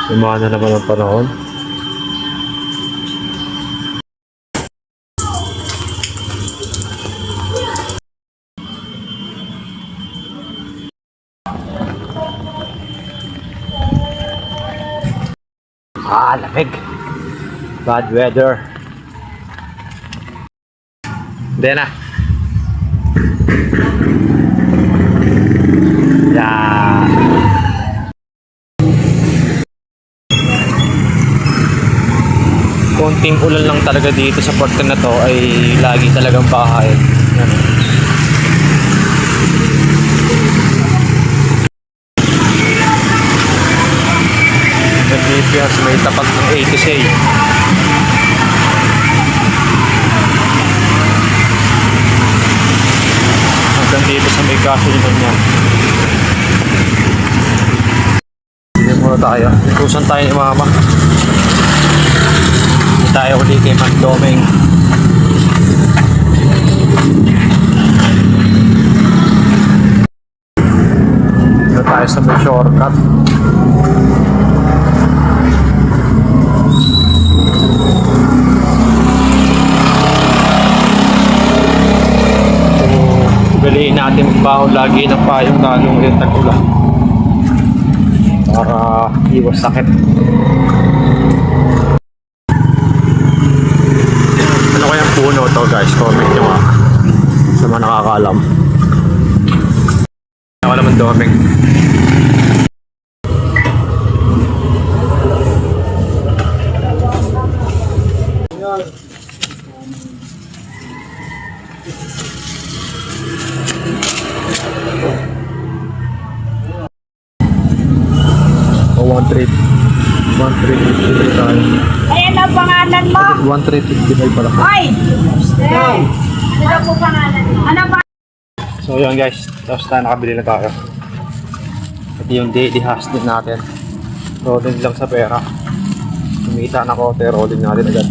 Lumana naman ang panahon. Lamig. Bad weather. Hindi na. Yeah. Konting ulan lang talaga dito sa parte na to ay lagi talagang bahay. Yan. Nag-DPS may tapat ng ATC. Hanggang dito sa may gasoline niya. Hindi muna tayo. Ikusan tayo ni Mama. Hindi tayo ulit kay Magdoming. Dito tayo sa may shortcut. Ugaliin natin magbaon lagi ng payong lalong yung tag-ulan para iwas sakit. Ano kayang puno to guys? Comment nyo nga sa mga nakakaalam. Ako naman Doming. Oh, 1,355 tayo. Ayan ang pangalan mo. 1,355 pala. Hoy! Hey! Ano daw po pangalan mo? Ano ba? So yun guys, tapos tayo nakabili na tayo. Ito yung daily hustle natin. Rolling lang sa pera. Kumita na ko, rolling natin agad.